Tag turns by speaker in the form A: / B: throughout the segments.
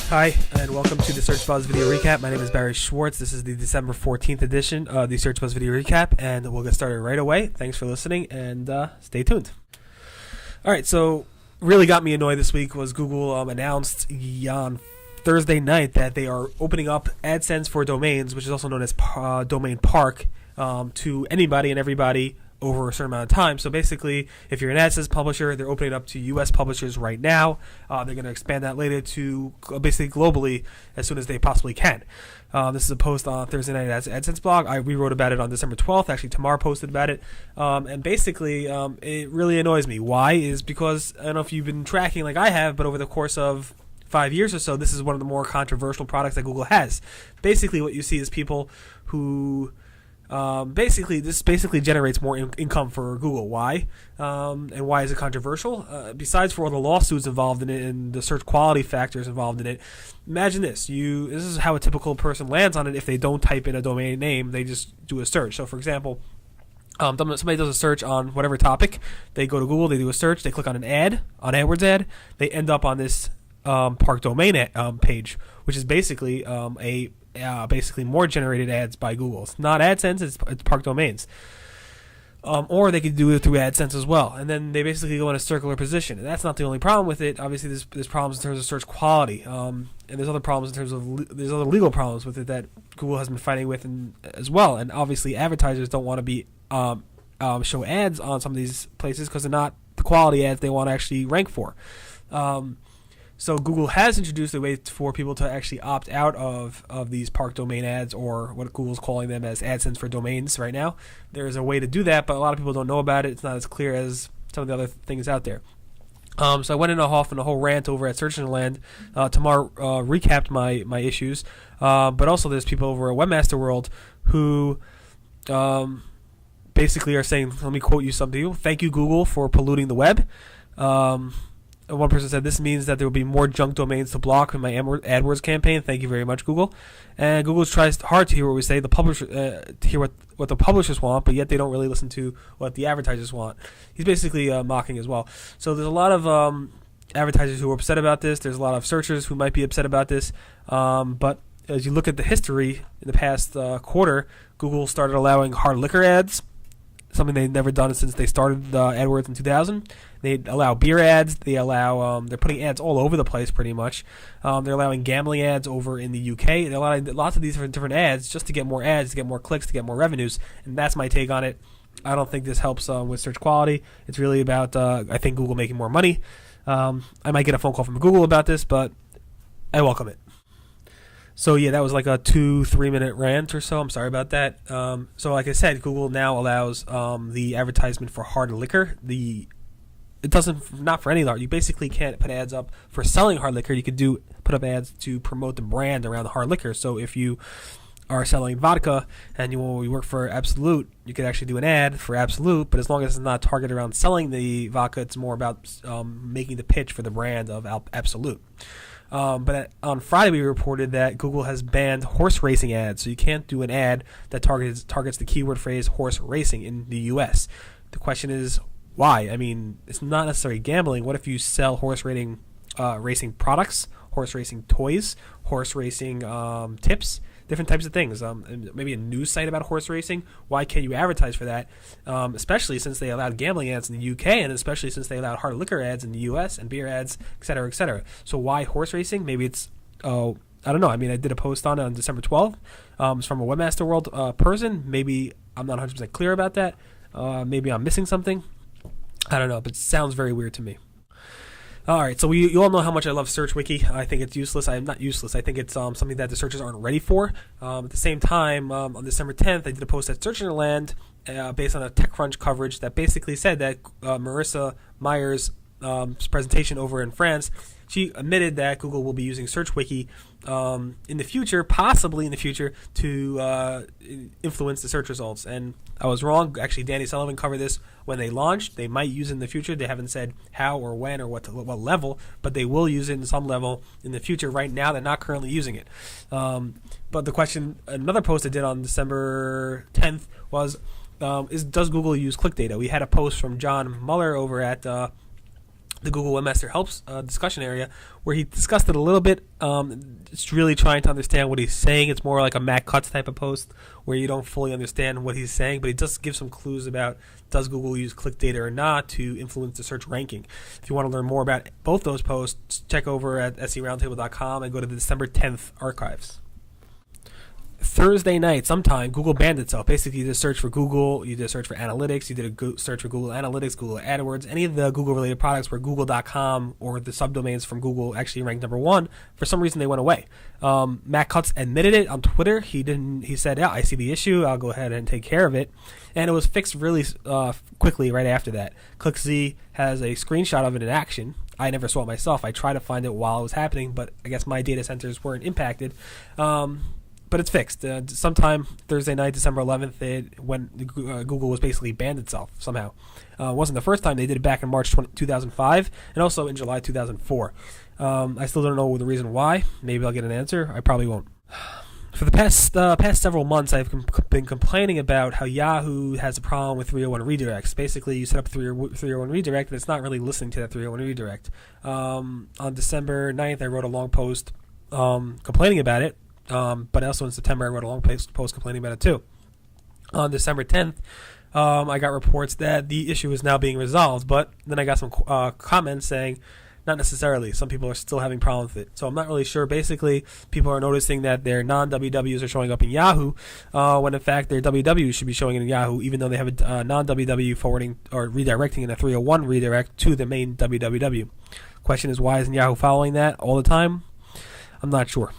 A: Hi, and welcome to the Search Buzz Video Recap. My name is Barry Schwartz. This is the December 14th edition of the Search Buzz Video Recap, and we'll get started right away. Thanks for listening, and stay tuned. All right, so really got me annoyed this week was Google announced on Thursday night that they are opening up AdSense for domains, which is also known as Domain Park, to anybody and everybody over a certain amount of time. So basically, if you're an AdSense publisher, they're opening it up to U.S. publishers right now. They're going to expand that later to basically globally as soon as they possibly can. This is a post on Thursday night AdSense blog. We wrote about it on December 12th. Actually, Tamar posted about it. And basically, it really annoys me. Why? Is because, I don't know if you've been tracking like I have, but over the course of 5 years or so, this is one of the more controversial products that Google has. Basically, what you see is people who this generates more income for Google. Why? And why is it controversial? Besides for all the lawsuits involved in it and the search quality factors involved in it, imagine this. This is how a typical person lands on it. If they don't type in a domain name, they just do a search. So, for example, somebody does a search on whatever topic. They go to Google, they do a search, they click on an ad, on AdWords ad. They end up on this Park Domain page, which is basically basically more generated ads by Google. It's not AdSense, it's Park Domains. Or they could do it through AdSense as well. And then they basically go in a circular position. And that's not the only problem with it. Obviously, there's problems in terms of search quality. And there's other problems in terms of there's other legal problems with it that Google has been fighting with as well. And obviously, advertisers don't want to be show ads on some of these places because they're not the quality ads they want to actually rank for. So Google has introduced a way for people to actually opt out of these Park Domain ads, or what Google's calling them as AdSense for domains right now. There is a way to do that, but a lot of people don't know about it. It's not as clear as some of the other things out there. So I went in a whole rant over at Search Engine Land. Tamar recapped my issues, but also there's people over at Webmaster World who basically are saying, let me quote you something. Thank you, Google, for polluting the web. One person said, this means that there will be more junk domains to block in my AdWords campaign. Thank you very much, Google. And Google tries hard to hear what we say, to hear what the publishers want, but yet they don't really listen to what the advertisers want. He's basically mocking as well. So there's a lot of advertisers who are upset about this. There's a lot of searchers who might be upset about this. But as you look at the history in the past quarter, Google started allowing hard liquor ads, something they've never done since they started AdWords in 2000. They allow beer ads. They allow they're putting ads all over the place pretty much. They're allowing gambling ads over in the UK. They're allowing lots of these different ads just to get more ads, to get more clicks, to get more revenues. And that's my take on it. I don't think this helps with search quality. It's really about I think Google making more money. I might get a phone call from Google about this, but I welcome it. So yeah, that was like a 2-3 minute rant or so. I'm sorry about that. So like I said, Google now allows the advertisement for hard liquor. It doesn't, not for any large. You basically can't put ads up for selling hard liquor. You could put up ads to promote the brand around the hard liquor. So if you are selling vodka and you work for Absolute, you could actually do an ad for Absolute. But as long as it's not targeted around selling the vodka, it's more about making the pitch for the brand of Absolute. But on Friday we reported that Google has banned horse racing ads. So you can't do an ad that targets the keyword phrase horse racing in the U.S. The question is, why? I mean, it's not necessarily gambling. What if you sell horse racing products, horse racing toys, horse racing tips, different types of things? Maybe a news site about horse racing. Why can't you advertise for that? Especially since they allowed gambling ads in the UK, and especially since they allowed hard liquor ads in the US and beer ads, et cetera, et cetera. So why horse racing? Maybe it's I don't know. I mean, I did a post on it on December 12th. It's from a Webmaster World person. Maybe I'm not 100% clear about that. Maybe I'm missing something. I don't know, but it sounds very weird to me. All right, so you all know how much I love SearchWiki. I think it's useless. I'm not useless. I think it's something that the searchers aren't ready for. At the same time, on December 10th, I did a post at Search Engine Land based on a TechCrunch coverage that basically said that Marissa Meyer's presentation over in France, she admitted that Google will be using SearchWiki in the future, possibly in the future, to influence the search results. And I was wrong. Actually, Danny Sullivan covered this when they launched. They might use it in the future. They haven't said how or when or what level, but they will use it in some level in the future. Right now, they're not currently using it. But the question, another post I did on December 10th was, does Google use click data? We had a post from John Muller over at the Google Webmaster Helps discussion area, where he discussed it a little bit. It's really trying to understand what he's saying. It's more like a Matt Cutts type of post where you don't fully understand what he's saying, but he does give some clues about does Google use click data or not to influence the search ranking. If you want to learn more about both those posts, check over at seroundtable.com and go to the December 10th archives. Thursday night, sometime, Google banned itself. Basically, you just search for Google, you did a search for analytics, you did a search for Google Analytics, Google AdWords, any of the Google-related products where Google.com or the subdomains from Google actually ranked number one. For some reason, they went away. Matt Cutts admitted it on Twitter. He said, yeah, I see the issue. I'll go ahead and take care of it. And it was fixed really quickly right after that. ClickZ has a screenshot of it in action. I never saw it myself. I tried to find it while it was happening, but I guess my data centers weren't impacted. But it's fixed. Sometime Thursday night, December 11th, when Google was basically banned itself somehow. It wasn't the first time. They did it back in March 2005 and also in July 2004. I still don't know the reason why. Maybe I'll get an answer. I probably won't. For the past several months, I've been complaining about how Yahoo has a problem with 301 redirects. Basically, you set up 301 redirect, and it's not really listening to that 301 redirect. On December 9th, I wrote a long post complaining about it. But also in September, I wrote a long post complaining about it too. On December 10th, I got reports that the issue is now being resolved, but then I got some comments saying not necessarily. Some people are still having problems with it. So I'm not really sure. Basically, people are noticing that their non-WWs are showing up in Yahoo, when in fact their WWs should be showing in Yahoo, even though they have a non-WW forwarding or redirecting in a 301 redirect to the main WWW. Question is, why isn't Yahoo following that all the time? I'm not sure.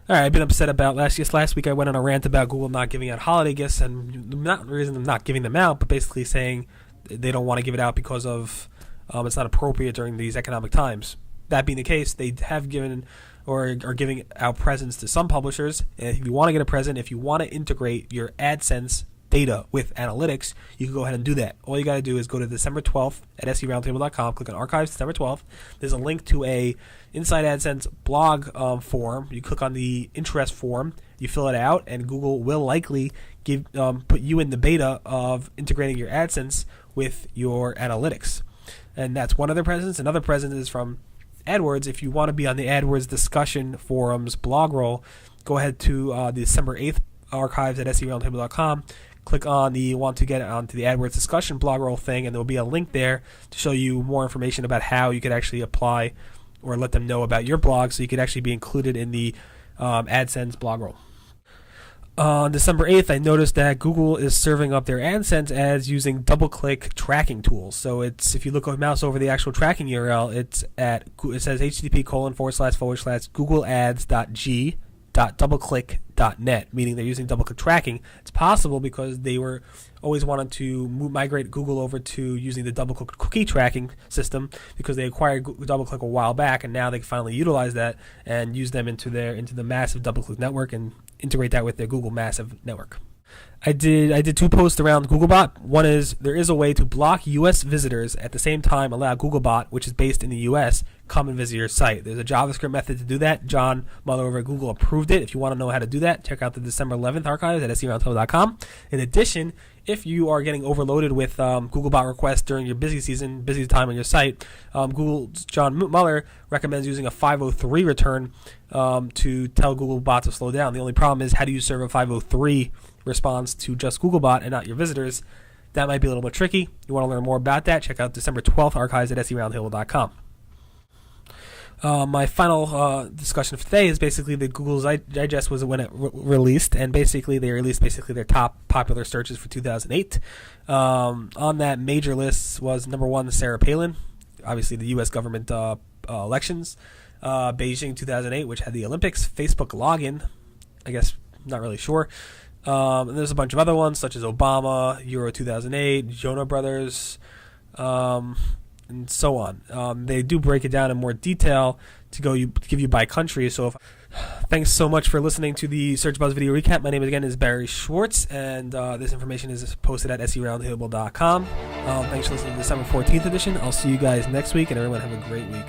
A: All right, I've been upset about last week I went on a rant about Google not giving out holiday gifts, and not the reason I'm not giving them out, but basically saying they don't want to give it out because of it's not appropriate during these economic times. That being the case, they have given or are giving out presents to some publishers. And if you want to get a present, if you want to integrate your AdSense data with analytics, you can go ahead and do that. All you got to do is go to December 12th at seroundtable.com, click on Archives December 12th. There's a link to a Inside AdSense blog form. You click on the interest form, you fill it out, and Google will likely put you in the beta of integrating your AdSense with your analytics. And that's one of their presents. Another present is from AdWords. If you want to be on the AdWords discussion forums blog roll, go ahead to the December 8th archives at seroundtable.com. Click on the want to get onto the AdWords discussion blog roll thing, and there will be a link there to show you more information about how you could actually apply or let them know about your blog so you could actually be included in the AdSense blog roll. On December 8th, I noticed that Google is serving up their AdSense ads using double-click tracking tools. So it's, if you look a mouse over the actual tracking URL, it says http://googleads.g.doubleclick.net, meaning they're using double-click tracking. It's possible because they were always wanted to migrate Google over to using the double-click cookie tracking system because they acquired DoubleClick a while back, and now they can finally utilize that and use them into the massive DoubleClick network and integrate that with their Google massive network. I did two posts around Googlebot. One is there is a way to block U.S. visitors at the same time allow Googlebot, which is based in the U.S., come and visit your site. There's a JavaScript method to do that. John Muller over at Google approved it. If you want to know how to do that, check out the December 11th archives at seroundtable.com. In addition, if you are getting overloaded with Googlebot requests during your busy time on your site, Google's John Muller recommends using a 503 return to tell Googlebot to slow down. The only problem is, how do you serve a 503 response to just Googlebot and not your visitors? That might be a little bit tricky. You want to learn more about that, check out December 12th archives at seroundtable.com. My final discussion for today is basically that Google's Digest was when it released, and basically they released their top popular searches for 2008. On that major list was number one, Sarah Palin, obviously the U.S. government elections, Beijing 2008, which had the Olympics, Facebook login, I guess, not really sure. And there's a bunch of other ones such as Obama, Euro 2008, Jonah Brothers, and so on. They do break it down in more detail to give you by country. So thanks so much for listening to the Search Buzz video recap. My name again is Barry Schwartz, and this information is posted at seroundtable.com. Thanks for listening to the December 14th edition. I'll see you guys next week, and everyone have a great week.